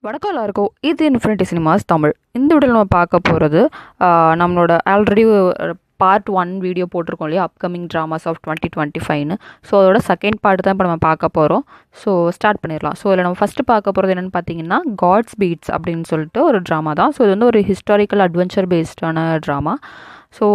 வணக்கம் எல்லாருக்கும். இது இன்ஃபினிட்டி சினிமாஸ் தமிழ். இந்த வீடியோவில் நம்ம பார்க்க போகிறது நம்மளோட ஆல்ரெடி பார்ட் 1 வீடியோ போட்டிருக்கோம் இல்லையா, அப்கமிங் ட்ராமாஸ் ஆஃப் 2025ன்னு. ஸோ அதோட செகண்ட் பார்ட் தான் இப்போ நம்ம பார்க்க போகிறோம். ஸோ ஸ்டார்ட் பண்ணிடலாம். ஸோ இதில் நம்ம ஃபஸ்ட்டு பார்க்க போகிறது என்னென்னு பார்த்தீங்கன்னா, காட்ஸ் பீட்ஸ் அப்படின்னு சொல்லிட்டு ஒரு ட்ராமா தான். ஸோ இது வந்து ஒரு ஹிஸ்டாரிக்கல் அட்வென்ச்சர் பேஸ்டான ட்ராமா. ஸோ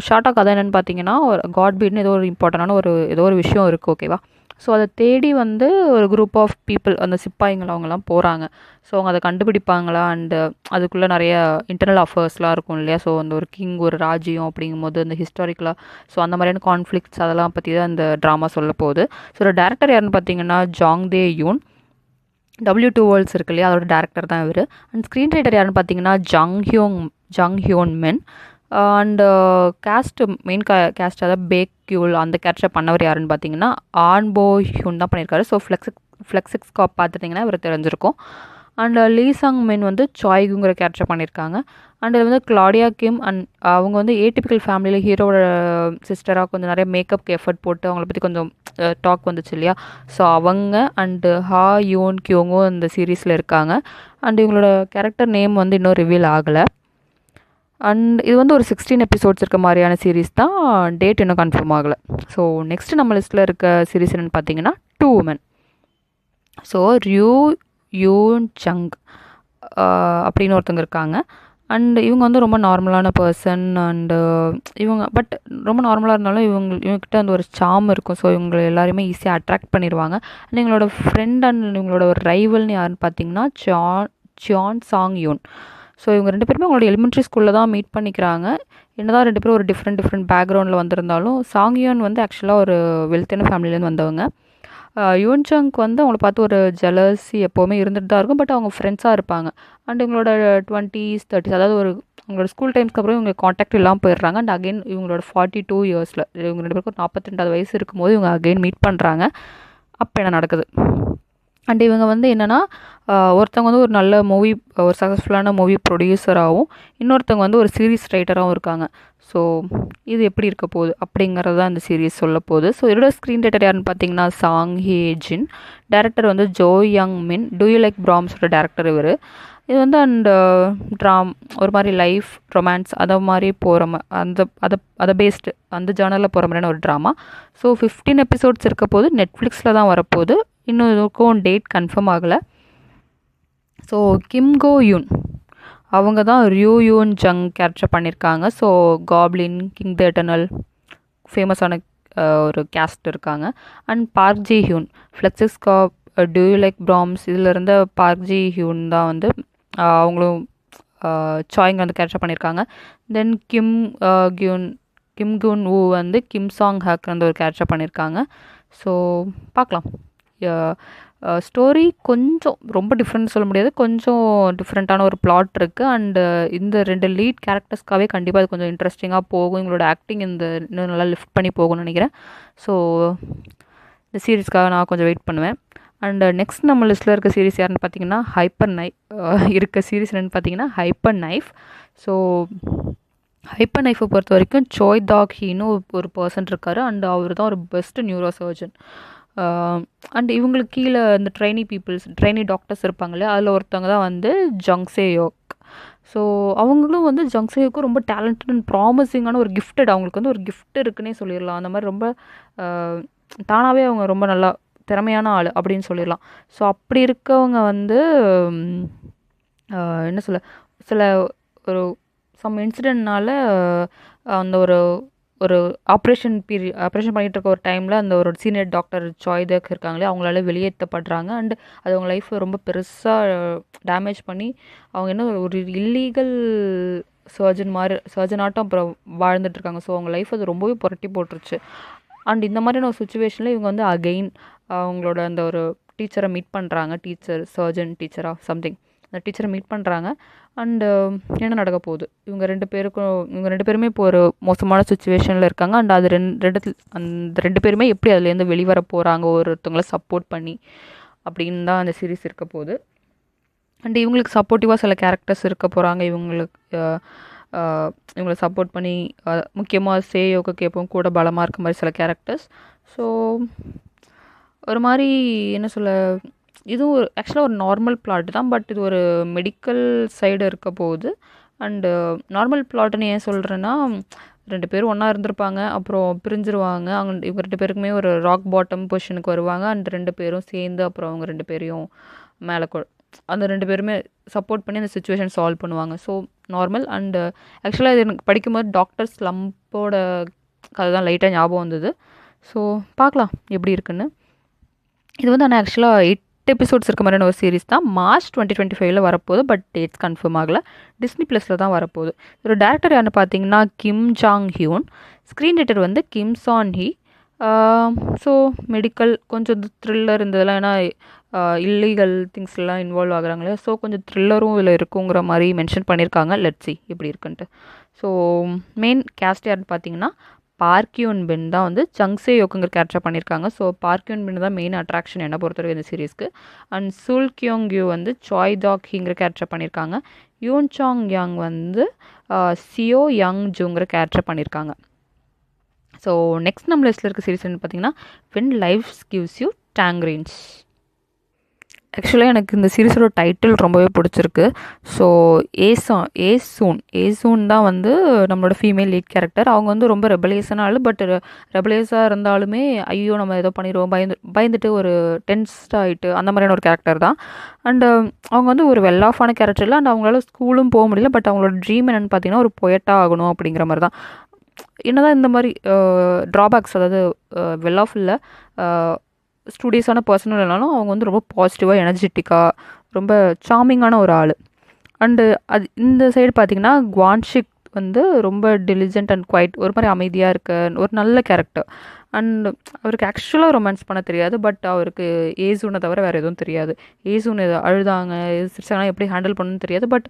ஷார்ட்டாக கதை என்னென்னு பார்த்தீங்கன்னா, ஒரு காட் பீட்னு ஏதோ ஒரு இம்பார்ட்டண்டான ஏதோ ஒரு விஷயம் இருக்குது, ஓகேவா. ஸோ அதை தேடி வந்து ஒரு குரூப் ஆஃப் பீப்புள், அந்த சிப்பாய்கள் அவங்கெல்லாம் போகிறாங்க. ஸோ அவங்க அதை கண்டுபிடிப்பாங்களா, அண்டு அதுக்குள்ளே நிறைய இன்டர்னல் அஃபேர்ஸ்லாம் இருக்கும் இல்லையா. ஸோ அந்த ஒரு கிங், ஒரு ராஜ்யம் அப்படிங்கும்போது அந்த ஹிஸ்டாரிக்கலாக, ஸோ அந்த மாதிரியான கான்ஃப்ளிக்ட்ஸ் அதெல்லாம் பற்றி தான் இந்த ட்ராமா சொல்ல போகுது. ஸோ டேரக்டர் யாருன்னு பார்த்தீங்கன்னா ஜாங் தே யூன். W2 வேர்ல்ட்ஸ் இருக்கு இல்லையா, அதோட டேரக்டர் தான் இவர். அண்ட் ஸ்க்ரீன் ரைட்டர் யாருன்னு பார்த்தீங்கன்னா Jung Hyun Min. And main cast அதாவது பேக் கியூல் அந்த கேரக்டர் பண்ணவர் யாருன்னு பார்த்தீங்கன்னா ஆன்போ ஹியூன் தான் பண்ணியிருக்காரு. ஸோ ஃப்ளெக்ஸிக்ஸ் காப் பார்த்துட்டிங்கன்னா இவர் தெரிஞ்சிருக்கும். அண்ட் லீசாங் மென் வந்து சாய்குங்கிற கேரக்டர் பண்ணியிருக்காங்க. அண்ட் இது வந்து கிளாடியா கிம். அண்ட் அவங்க வந்து ஏடிபிக்கல் ஃபேமிலியில் ஹீரோட சிஸ்டராக கொஞ்சம் நிறைய மேக்கப்க்கு எஃபர்ட் போட்டு அவங்கள பற்றி கொஞ்சம் டாக் வந்துச்சு இல்லையா. ஸோ அவங்க அண்டு ஹா யோன் கியோங்கும் இந்த சீரீஸில் இருக்காங்க. அண்ட் இவங்களோட கேரக்டர் நேம் வந்து இன்னும் ரிவீல் ஆகலை. அண்ட் இது வந்து ஒரு 16 எபிசோட்ஸ் இருக்க மாதிரியான சீரீஸ் தான். டேட் இன்னும் கன்ஃபார்ம் ஆகலை. ஸோ நெக்ஸ்ட் நம்ம லிஸ்ட்டில் இருக்க சீரீஸ் என்னென்னு பார்த்தீங்கன்னா 2 Women. ஸோ யூன் சங் அப்படின்னு ஒருத்தவங்க இருக்காங்க. அண்ட் இவங்க வந்து ரொம்ப நார்மலான பர்சன். அண்டு இவங்க பட் ரொம்ப நார்மலாக இருந்தாலும் இவங்ககிட்ட அந்த ஒரு சாம் இருக்கும். ஸோ இவங்களை எல்லாருமே ஈஸியாக அட்ராக்ட் பண்ணிடுவாங்க. அண்ட் இவங்களோட ஃப்ரெண்ட் அண்ட் இவங்களோட ஒரு ரைவல்னு யாருன்னு பார்த்தீங்கன்னா சியான் சாங் யூன். ஸோ இவங்க 2 பேருமே அவங்களோட எலிமெண்ட்ரி ஸ்கூலில் தான் மீட் பண்ணிக்கிறாங்க. என்னதான் 2 பேரும் ஒரு டிஃப்ரெண்ட் பேக்ரவுண்டில் வந்திருந்தாலும் சாங்யோன் வந்து ஆக்சுவலாக ஒரு வெல்த்தியான ஃபேமிலியிலேருந்து வந்தவங்க. யூன்சங்க்கு வந்து அவங்கள பார்த்து ஒரு ஜெலசி எப்போவுமே இருந்துட்டு தான் இருக்கும். பட் அவங்க ஃப்ரெண்ட்ஸாக இருப்பாங்க. அண்ட் இவங்களோட 20s 30s, அதாவது அவங்களோட ஸ்கூல் டைம்ஸ்க்கு அப்புறம் இவங்க காண்டாக்ட் இல்லாமல் போயிடுறாங்க. அண்ட் அகெயின் இவங்களோட 42 இயர்ஸில் இவங்க 2 பேருக்கும் 42 வயசு இருக்கும்போது இவங்க அகெயின் மீட் பண்ணுறாங்க. அப்போ என்ன நடக்குது. அண்ட் இவங்க வந்து என்னென்னா, ஒருத்தவங்க வந்து ஒரு நல்ல ஒரு சக்ஸஸ்ஃபுல்லான மூவி ப்ரொடியூசராகவும், இன்னொருத்தவங்க வந்து ஒரு சீரீஸ் ரைட்டராகவும் இருக்காங்க. ஸோ இது எப்படி இருக்க போகுது அப்படிங்கிறது தான் இந்த சீரீஸ் சொல்ல போகுது. ஸோ இதோட ஸ்க்ரீன் ரைட்டர் யாருன்னு பார்த்தீங்கன்னா சாங் ஹே ஜின். டேரக்டர் வந்து ஜோ யங் மின். டூ யூ லைக் பிராம்ஸோட டேரக்டர் இவர். இது வந்து அண்ட் ஒரு மாதிரி லைஃப் ரொமான்ஸ் அதை மாதிரி போகிற அதை பேஸ்டு அந்த ஜானரில் போகிற மாதிரியான ஒரு ட்ராமா. ஸோ 15 எபிசோட்ஸ் இருக்க போது நெட்ஃப்ளிக்ஸில் தான் வரப்போகுது. இன்னும் இதுக்கும் டேட் கன்ஃபார்ம் ஆகலை. ஸோ கிம் கோ யூன் அவங்க தான் யூன் ஜங் கேரக்டர் பண்ணியிருக்காங்க. So Goblin, King the Eternal ஃபேமஸான ஒரு கேஸ்ட் இருக்காங்க. And Park Ji Hyun, Flex X cop, do you like Brahms இதில் இருந்த பார்க் ஜி ஹியூன் தான் வந்து அவங்களும் சாய்ங்க வந்து கேரக்டர் பண்ணியிருக்காங்க. தென் கிம் குன் ஊ வந்து கிம் சாங் ஹாக் வந்து ஒரு கேரக்டர் பண்ணியிருக்காங்க. ஸோ பார்க்கலாம். ஸ்டோரி கொஞ்சம் ரொம்ப டிஃப்ரெண்ட் சொல்ல முடியாது, கொஞ்சம் டிஃப்ரெண்ட்டான ஒரு பிளாட் இருக்குது. அண்டு இந்த 2 லீட் கேரக்டர்ஸ்க்காகவே கண்டிப்பாக அது கொஞ்சம் இன்ட்ரெஸ்டிங்காக போகும். இவங்களோட ஆக்டிங் இன்னும் நல்லா லிஃப்ட் பண்ணி போகும்னு நினைக்கிறேன். ஸோ இந்த சீரீஸ்க்காக நான் கொஞ்சம் வெயிட் பண்ணுவேன். அண்டு நெக்ஸ்ட் நம்ம லிஸ்ட்டில் இருக்க சீரீஸ் யாருன்னு பார்த்தீங்கன்னா இருக்க சீரீஸ் என்னென்னு பார்த்தீங்கன்னா ஹைப்பர் நைஃப். ஸோ ஹைப்பர் நைஃபை பொறுத்த வரைக்கும் சோய் தாக் ஹீன்னு ஒரு பர்சன் இருக்கார். அண்ட் அவர் தான் ஒரு பெஸ்ட் நியூரோ சர்ஜன். அண்ட் இவங்களுக்கு கீழே இந்த ட்ரைனி டாக்டர்ஸ் இருப்பாங்க இல்லையா, அதில் ஒருத்தவங்க தான் வந்து ஜங்சேயோக். ஸோ அவங்களும் வந்து ஜங்சேயோக்கும் ரொம்ப டேலண்டட் அண்ட் ப்ராமிசிங்கான ஒரு கிஃப்டட், அவங்களுக்கு வந்து ஒரு கிஃப்ட் இருக்குன்னே சொல்லிடலாம். அந்த மாதிரி ரொம்ப தானாகவே அவங்க ரொம்ப நல்லா திறமையான ஆள் அப்படின்னு சொல்லிடலாம். ஸோ அப்படி இருக்கவங்க வந்து என்ன சில ஒரு சம் இன்சிடென்ட்னால அந்த ஒரு ஆப்ரேஷன் பண்ணிகிட்டு இருக்க ஒரு டைமில் அந்த ஒரு சீனியர் டாக்டர் சாய்தக் இருக்காங்களே அவங்களால வெளியேற்றப்படுறாங்க. அண்டு அது அவங்க லைஃப்பை ரொம்ப பெருசாக டேமேஜ் பண்ணி அவங்க என்ன ஒரு இல்லீகல் சர்ஜனாட்டம் அப்புறம் வாழ்ந்துட்டுருக்காங்க. ஸோ அவங்க லைஃப் அது ரொம்பவே புரட்டி போட்டுருச்சு. அண்ட் இந்த மாதிரியான ஒரு சுச்சுவேஷனில் இவங்க வந்து அகெயின் அவங்களோட அந்த ஒரு டீச்சரை மீட் பண்ணுறாங்க. சர்ஜன் டீச்சராக சம்திங் அந்த டீச்சரை மீட் பண்ணுறாங்க. அண்டு என்ன நடக்க போகுது, இவங்க 2 பேருமே இப்போ ஒரு மோசமான சுச்சுவேஷனில் இருக்காங்க. அண்ட் அது அந்த 2 பேருமே எப்படி அதுலேருந்து வெளிவர போகிறாங்க ஒருத்தவங்கள சப்போர்ட் பண்ணி அப்படின்னு தான் அந்த சீரீஸ் இருக்க போகுது. அண்ட் இவங்களுக்கு சப்போர்ட்டிவாக சில கேரக்டர்ஸ் இருக்க போகிறாங்க. இவங்களை சப்போர்ட் பண்ணி முக்கியமாக சேயோக்கு எப்பவும் கூட பலமாக இருக்க மாதிரி சில கேரக்டர்ஸ். ஸோ ஒரு மாதிரி என்ன சொல்ல, இதுவும் ஒரு ஆக்சுவலாக ஒரு நார்மல் பிளாட் தான், பட் இது ஒரு மெடிக்கல் சைடு இருக்க போகுது. அண்டு நார்மல் பிளாட்னு ஏன் சொல்கிறேன்னா, 2 பேரும் ஒன்றா இருந்திருப்பாங்க, அப்புறம் பிரிஞ்சிருவாங்க. அவங்க இவங்க 2 பேருக்குமே ஒரு ராக் பாட்டம் பொசிஷனுக்கு வருவாங்க. அண்ட் 2 பேரும் சேர்ந்து அப்புறம் அவங்க 2 பேரையும் மேலே அந்த 2 பேருமே சப்போர்ட் பண்ணி அந்த சுச்சுவேஷன் சால்வ் பண்ணுவாங்க. So normal. அண்டு ஆக்சுவலாக இது எனக்கு படிக்கும்போது டாக்டர் ஸ்லம்போட கதை தான் லைட்டாக ஞாபகம் வந்தது. ஸோ பார்க்கலாம் எப்படி இருக்குன்னு. இது வந்து ஆனால் ஆக்சுவலாக 8 எபிசோட்ஸ் இருக்க மாதிரியான ஒரு சீரிஸ் தான். மார்ச் 2025 வரப்போகுது, பட் டேட்ஸ் கன்ஃபார்ம் ஆகலை. டிஸ்னி ப்ளஸில் தான் வரப்போகுது. ஒரு டேரக்டர் யாருன்னு பார்த்தீங்கன்னா Kim Jang Hyun. Screen writer வந்து Kim Chan Hee. So medical கொஞ்சம் த்ரில்லர் இந்த இதெல்லாம், ஏன்னா இல்லீகல் திங்ஸ்லாம் இன்வால்வ் ஆகுறாங்களே, ஸோ கொஞ்சம் த்ரில்லரும் இதில் இருக்குங்கிற மாதிரி மென்ஷன் பண்ணியிருக்காங்க. லெட்ஸ் சி எப்படி இருக்குன்ட்டு. ஸோ மெயின் கேஸ்ட் யாருன்னு பார்த்தீங்கன்னா பார்க்யூன் பின் தான் வந்து சங்ஸே யோக்குங்கிற கேரக்டர் பண்ணியிருக்காங்க. ஸோ பார்க்யூன் பின் தான் மெயின் அட்ராக்ஷன் என்ன பொறுத்தவரை இந்த சீரீஸ்க்கு. அண்ட் சுல் கியோங் யூ வந்து சாய் டாக் ஹிங்கிற கேரக்டர் பண்ணியிருக்காங்க. யூன் சாங் யாங் வந்து சியோ யங் ஜூங்கிற கேரக்டர் பண்ணியிருக்காங்க. ஸோ நெக்ஸ்ட் நம்ம லிஸ்ட்டில் இருக்க சீரீஸ் என்ன பார்த்தீங்கன்னா வென் லைஃப் கிவ்ஸ் யூ டேங்க்ரீன்ஸ். ஆக்சுவலாக எனக்கு இந்த சீரீஸோட டைட்டில் ரொம்பவே பிடிச்சிருக்கு. ஸோ ஏசூன் தான் வந்து நம்மளோட ஃபீமேல் லீட் கேரக்டர். அவங்க வந்து ரொம்ப ரெபலியஸான ஆள், பட் ரெபலியஸாக இருந்தாலுமே ஐயோ நம்ம ஏதோ பண்ணிடுவோம் பயந்துட்டு ஒரு டென்ஸ்ட் ஆகிட்டு அந்த மாதிரியான ஒரு கேரக்டர் தான். அண்டு அவங்க வந்து ஒரு வெல் ஆஃபான கேரக்டர் இல்லை. அண்ட் அவங்களால ஸ்கூலும் போக முடியல, பட் அவங்களோட ட்ரீம் என்னென்னு பார்த்தீங்கன்னா ஒரு பொயட்டாக ஆகணும் அப்படிங்கிற மாதிரி தான். என்னதான் இந்த மாதிரி ட்ராபேக்ஸ், அதாவது வெல் ஆஃப் இல்லை ஸ்டூடியஸான பர்சனல் இல்லைனாலும் அவங்க வந்து ரொம்ப பாசிட்டிவாக எனர்ஜெட்டிக்காக ரொம்ப சார்மிங்கான ஒரு ஆள். அண்டு அது இந்த சைடு பார்த்திங்கன்னா குவான்ஷிக் வந்து ரொம்ப டெலிஜென்ட் அண்ட் குவைட், ஒரு மாதிரி அமைதியாக இருக்க ஒரு நல்ல கேரக்டர். அண்ட் அவருக்கு ஆக்சுவலாக ரொமான்ஸ் பண்ண தெரியாது, பட் அவருக்கு ஏசூனை தவிர வேறு எதுவும் தெரியாது. ஏசூன் அழுதாங்க சிரிச்சாங்கன்னா எப்படி ஹேண்டில் பண்ணணும்னு தெரியாது, பட்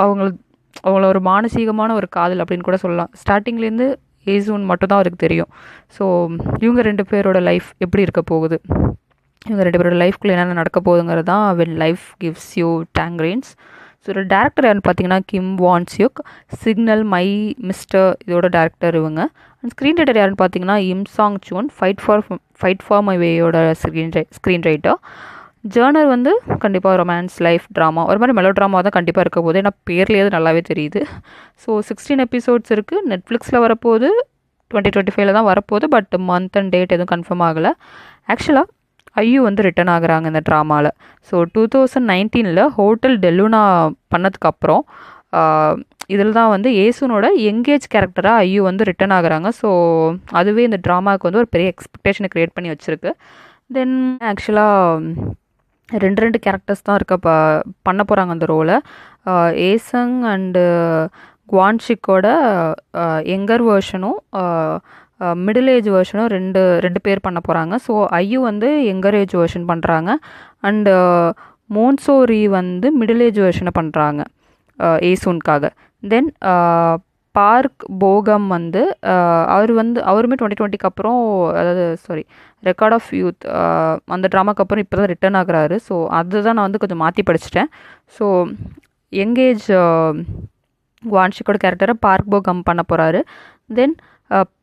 அவங்கள ஒரு மானசீகமான ஒரு காதல் அப்படின்னு கூட சொல்லலாம். ஸ்டார்டிங்லேருந்து ஏசூன் மட்டும்தான் அவருக்கு தெரியும். ஸோ இவங்க 2 பேரோட லைஃப் எப்படி இருக்க போகுது, இவங்க 2 பேரோட லைஃப்குள்ளே என்னென்ன நடக்க போகுதுங்கிறது தான் when life gives you tangerines. So ஒரு டேரக்டர் யாருன்னு பார்த்தீங்கன்னா Kim Won Seok. Signal, My Mister இதோட டேரக்டர் இவங்க. அண்ட் ஸ்க்ரீன் ரைட்டர் யாருன்னு பார்த்தீங்கன்னா Im Sang Choon. Fight for my வேயோட ஸ்க்ரீன் ரைட்டர். ஜேர்னர் வந்து கண்டிப்பாக ரொமான்ஸ், லைஃப், ட்ராமா, ஒரு மாதிரி மெலோ ட்ராமா தான் கண்டிப்பாக இருக்க போகுது. ஏன்னா பேர்லேயே அது நல்லாவே தெரியுது. ஸோ 16 எபிசோட்ஸ் இருக்குது. நெட்ஃப்ளிக்ஸில் வரப்போகுது, 2025 தான் வரப்போகுது, பட் மந்த் அண்ட் டேட் எதுவும் கன்ஃபார்ம் ஆகலை. ஆக்சுவலாக ஐயு வந்து ரிட்டன் ஆகுறாங்க இந்த ட்ராமாவில். ஸோ 2019 ஹோட்டல் டெலுனா பண்ணதுக்கப்புறம் இதில் தான் வந்து ஏசூனோட எங்கேஜ் கேரக்டராக ஐயு வந்து ரிட்டன் ஆகுறாங்க. ஸோ அதுவே இந்த ட்ராமாவுக்கு வந்து ஒரு பெரிய எக்ஸ்பெக்டேஷனை க்ரியேட் பண்ணி வச்சுருக்கு. தென் ஆக்சுவலாக 2 கேரக்டர்ஸ் தான் பண்ண போகிறாங்க அந்த ரோலை. ஏசங் அண்டு குவான்ஷிக்கோட யங்கர் வேர்ஷனும் மிடில் ஏஜ் வேர்ஷனும் ரெண்டு பேர் பண்ண போகிறாங்க. ஸோ ஐயு வந்து யங்கர் ஏஜ் வேர்ஷன் பண்ணுறாங்க. அண்டு மோன்சோரி வந்து மிடில் ஏஜ் வேர்ஷனை பண்ணுறாங்க ஏசூனுக்காக. தென் பார்க் போகம் வந்து அவருமே 2020க்கு அப்புறம், அதாவது ரெக்கார்ட் ஆஃப் யூத் அந்த ட்ராமாக்கு அப்புறம் இப்போ தான் ரிட்டர்ன் ஆகுறாரு. ஸோ அதுதான் நான் வந்து கொஞ்சம் மாற்றி படிச்சிட்டேன். ஸோ யங்கேஜ் குவான்ஷிக்கோட கேரக்டரை பார்க் போகம் பண்ண போகிறாரு. தென்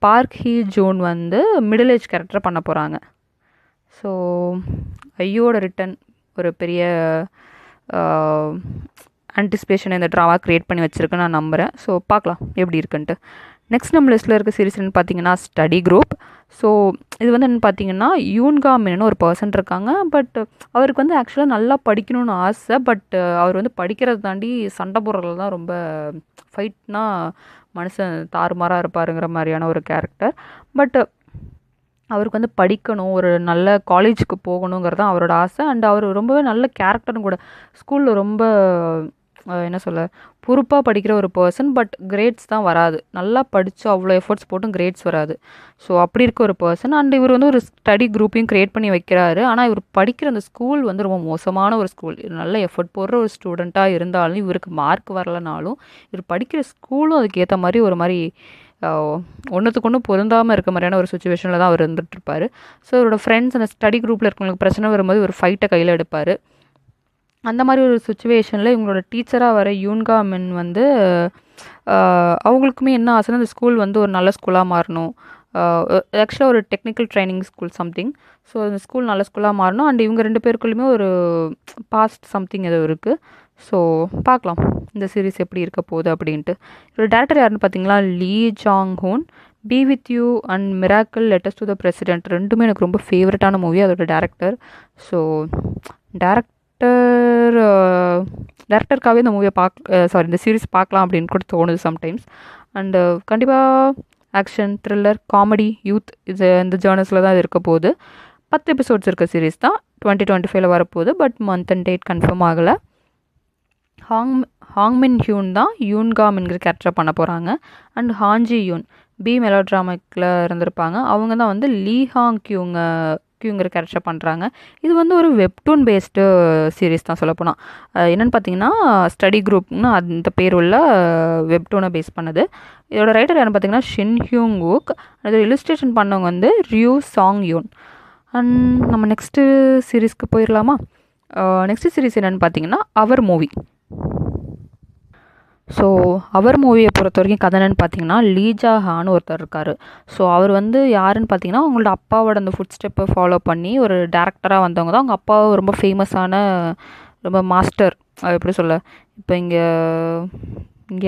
பார்க் ஹீ ஜூன் வந்து மிடில் ஏஜ் கேரக்டரை பண்ண போகிறாங்க. ஸோ ஐயோட ரிட்டன் ஒரு பெரிய ஆன்டிசிபேஷன் இந்த ட்ராமா க்ரியேட் பண்ணி வச்சுருக்குன்னு நான் நம்புகிறேன். ஸோ பார்க்கலாம் எப்படி இருக்குன்ட்டு. நெக்ஸ்ட் நம்ம லிஸ்ட்டில் இருக்க சீரிஸ் என்னென்னு பார்த்தீங்கன்னா ஸ்டடி குரூப். ஸோ இது வந்து என்னென்னு பார்த்தீங்கன்னா யூன்கா மின்னு ஒரு பர்சன் இருக்காங்க. பட் அவருக்கு வந்து ஆக்சுவலாக நல்லா படிக்கணும்னு ஆசை. பட் அவர் வந்து படிக்கிறத தாண்டி சண்டை போடுறதுல தான் ரொம்ப ஃபைட்னா மனுஷன் தாறுமாறாக இருப்பாருங்கிற மாதிரியான ஒரு கேரக்டர். பட் அவருக்கு வந்து படிக்கணும், ஒரு நல்ல காலேஜுக்கு போகணுங்கிறது தான் அவரோட ஆசை. அண்ட் அவர் ரொம்பவே நல்ல கேரக்டரும் கூட. ஸ்கூலில் ரொம்ப என்ன சொல்ல பொறுப்பாக படிக்கிற ஒரு பர்சன். பட் கிரேட்ஸ் தான் வராது. நல்லா படித்து அவ்வளோ எஃபர்ட்ஸ் போட்டும் கிரேட்ஸ் வராது. ஸோ அப்படி இருக்க ஒரு பர்சன். அண்ட் இவர் வந்து ஒரு ஸ்டடி குரூப்பையும் க்ரியேட் பண்ணி வைக்கிறாரு. ஆனால் இவர் படிக்கிற அந்த ஸ்கூல் வந்து ரொம்ப மோசமான ஒரு ஸ்கூல். நல்ல எஃபர்ட் போடுற ஒரு ஸ்டூடெண்ட்டாக இருந்தாலும் இவருக்கு மார்க் வரலனாலும் இவர் படிக்கிற ஸ்கூலும் அதுக்கேற்ற மாதிரி ஒரு மாதிரி ஒன்றுத்துக்கு ஒன்று பொருந்தாமல் இருக்க மாதிரியான ஒரு சுச்சுவேஷனில் தான் அவர் இருந்துகிட்ருப்பார். ஸோ அவரோட ஃப்ரெண்ட்ஸ் அந்த ஸ்டடி குரூப்பில் இருக்கவங்களுக்கு பிரச்சனை வரும்போது ஒரு ஃபைட்டை கையில் எடுப்பார். அந்த மாதிரி ஒரு சுச்சுவேஷனில் இவங்களோட டீச்சராக வர யூன்கா மின் வந்து அவங்களுக்குமே என்ன ஆசைன்னா அந்த ஸ்கூல் வந்து ஒரு நல்ல ஸ்கூலாக மாறணும், ஆக்சுவலாக ஒரு technical training school something. So அந்த ஸ்கூல் நல்ல ஸ்கூலாக மாறணும். அண்ட் இவங்க 2 பேருக்குள்ளேயுமே ஒரு பாஸ்ட் சம்திங் ஏதோ இருக்குது. ஸோ பார்க்கலாம் இந்த சீரிஸ் எப்படி இருக்க போகுது அப்படின்ட்டு. இதோட டேரக்டர் யாருன்னு பார்த்தீங்களா, Lee Jang Hoon. Be with you and miracle, letters to the president ரெண்டுமே எனக்கு ரொம்ப ஃபேவரட்டான மூவி. அதோட டேரக்டர். ஸோ டேரக்டருக்காகவே இந்த மூவியை இந்த சீரிஸ் பார்க்கலாம் அப்படின்னு கூட தோணுது சம்டைம்ஸ். அண்டு கண்டிப்பாக ஆக்ஷன், த்ரில்லர், காமெடி, யூத் இந்த ஜேர்னல்ஸில் தான் இது இருக்க போகுது. 10 எபிசோட்ஸ் இருக்க சீரிஸ் தான் 2025 வரப்போகுது. But month and date confirm ஆகலை. ஹாங்மின் ஹியூன் தான் யூன்காம் என்கிற கேரக்டரை பண்ண போகிறாங்க. அண்ட் ஹான்ஜி யூன் பி மெலோட்ராமிக்கில் இருந்திருப்பாங்க. அவங்க தான் வந்து லீ ஹாங் கியூங்கிற கேரக்டரை பண்ணுறாங்க. இது வந்து ஒரு வெப்டூன் பேஸ்டு சீரீஸ் தான் சொல்லப்போனால். என்னென்னு பார்த்தீங்கன்னா ஸ்டடி குரூப்னு அந்த பேர் உள்ள வெப்டூனை பேஸ் பண்ணது. இதோட ரைட்டர் யாருன்னு பார்த்தீங்கன்னா ஷின் ஹியூங் வுக். இதோட இல்லுஸ்ட்ரேஷன் பண்ணவங்க வந்து ரியூ சாங் யூன். அண்ட் நம்ம நெக்ஸ்ட்டு சீரீஸ்க்கு போயிடலாமா? நெக்ஸ்ட் சீரீஸ் என்னென்னு பார்த்தீங்கன்னா அவர் மூவி. ஸோ அவர் மூவியை பொறுத்த வரைக்கும் கதை என்னென்னு பார்த்தீங்கன்னா, லீ ஜா ஹான்னு ஒருத்தர் இருக்கார். ஸோ அவர் வந்து யாருன்னு பார்த்தீங்கன்னா, அவங்களோட அப்பாவோட அந்த ஃபுட் ஸ்டெப்பை ஃபாலோ பண்ணி ஒரு டேரக்டராக வந்தவங்க தான். அவங்க அப்பா ரொம்ப ஃபேமஸான ரொம்ப மாஸ்டர். அது எப்படி சொல்ல, இப்போ இங்கே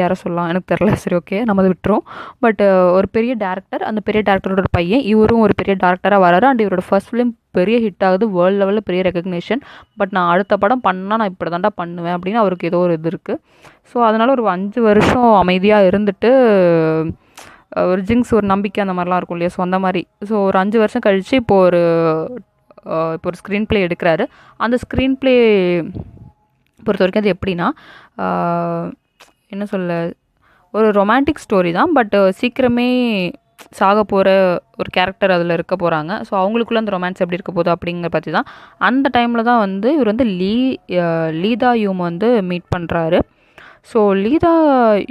யாரை சொல்லலாம் எனக்கு தெரில. சரி, ஓகே, நம்ம அதை விட்டுரும். பட் ஒரு பெரிய டேரக்டர், அந்த பெரிய டேரக்டரோட ஒரு பையன், இவரும் ஒரு பெரிய டேரக்டராக வராரு. அண்ட் இவரோட ஃபர்ஸ்ட் ஃபிலிம் பெரிய ஹிட் ஆகுது, வேர்ல்டு லெவலில் பெரிய ரெகக்னேஷன். பட் நான் அடுத்த படம் பண்ணால் நான் இப்படி தாண்டா பண்ணுவேன் அப்படின்னு அவருக்கு ஏதோ ஒரு இது இருக்குது. ஸோ அதனால் ஒரு 5 வருஷம் அமைதியாக இருந்துட்டு ஒரு ஜிங்ஸ், ஒரு நம்பிக்கை அந்த மாதிரிலாம் இருக்கும் இல்லையா. ஸோ அந்த மாதிரி ஒரு 5 வருஷம் கழித்து இப்போ ஒரு ஸ்க்ரீன் ப்ளே எடுக்கிறாரு. அந்த ஸ்க்ரீன் ப்ளே பொறுத்த வரைக்கும் அது எப்படின்னா, என்ன சொல்ல, ஒரு ரொமான்டிக் ஸ்டோரி தான். பட் சீக்கிரமே சாக போகிற ஒரு கேரக்டர் அதில் இருக்க போகிறாங்க. ஸோ அவங்களுக்குள்ள அந்த ரொமான்ஸ் எப்படி இருக்க போகுது அப்படிங்கிற பற்றி தான். அந்த டைமில் தான் வந்து இவர் வந்து லீதா யூம் வந்து மீட் பண்ணுறாரு. ஸோ லீதா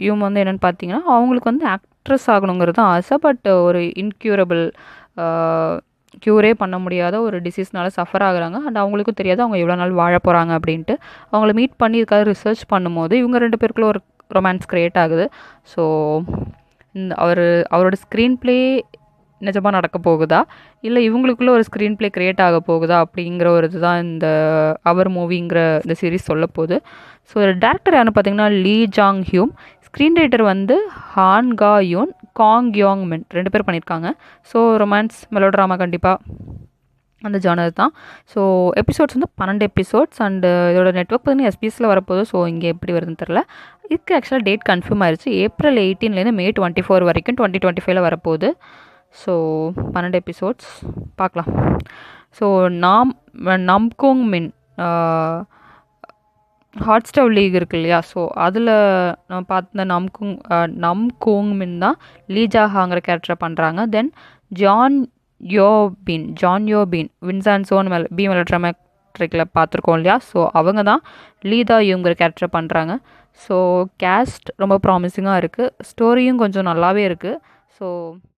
யூம் வந்து என்னென்னு பார்த்தீங்கன்னா, அவங்களுக்கு வந்து ஆக்ட்ரஸ் ஆகணுங்கிறது தான் ஆசை. பட் ஒரு இன்க்யூரபிள், க்யூரே பண்ண முடியாத ஒரு டிசீஸ்னால சஃபர் ஆகுறாங்க. அண்ட் அவங்களுக்கும் தெரியாது அவங்க எவ்வளோ நாள் வாழ போகிறாங்க அப்படின்ட்டு. அவங்கள மீட் பண்ணி இதுக்காக ரிசர்ச் பண்ணும்போது இவங்க 2 பேருக்குள்ள ஒரு ரொமான்ஸ் க்ரியேட் ஆகுது. ஸோ அவரோட ஸ்க்ரீன் ப்ளே நிஜமாக நடக்க போகுதா, இல்லை இவங்களுக்குள்ள ஒரு ஸ்க்ரீன் ப்ளே க்ரியேட் ஆக போகுதா அப்படிங்கிற ஒரு இதுதான் இந்த அவர் மூவிங்கிற இந்த சீரீஸ் சொல்ல போகுது. ஸோ டேரக்டர் யாருன்னு பார்த்தீங்கன்னா லீ ஜாங் ஹியூம். ஸ்க்ரீன் ரைட்டர் வந்து ஹான் கா யூன், காங் யோங் மின் 2 பேர் பண்ணியிருக்காங்க. ஸோ ரொமான்ஸ், மெலோட்ராமா கண்டிப்பாக அந்த ஜானர் தான். ஸோ எபிசோட்ஸ் வந்து 12 எபிசோட்ஸ். அண்டு இதோட நெட்ஒர்க் பார்த்தீங்கன்னா எஸ்பிஎஸ்சில் வரப்போகுது. ஸோ இங்கே எப்படி வருதுன்னு தெரில. இதுக்கு ஆக்சுவலாக டேட் கன்ஃபார்ம் ஆயிடுச்சு. April 18 May 24 வரைக்கும் 2025 வரப்போகுது. ஸோ 12 எபிசோட்ஸ் பார்க்கலாம். ஸோ நம்கோங் மின் ஹாட்ஸ்டார் லீக் இருக்கு இல்லையா. ஸோ அதில் நம்ம பார்த்த நம்கோங் மின் தான் லீ ஜா ஹாங்கிற கேரக்டரை பண்ணுறாங்க. தென் ஜான் யோபின் வின்சான்சோன் பி மெலோட்ராமெட்ரிக்கில் பார்த்துருக்கோம் இல்லையா. ஸோ அவங்க தான் லீதா யூங்கிற கேரக்டரை பண்ணுறாங்க. ஸோ கேஸ்ட் ரொம்ப ப்ராமிசிங்காக இருக்குது. ஸ்டோரியும் கொஞ்சம் நல்லாவே இருக்குது. ஸோ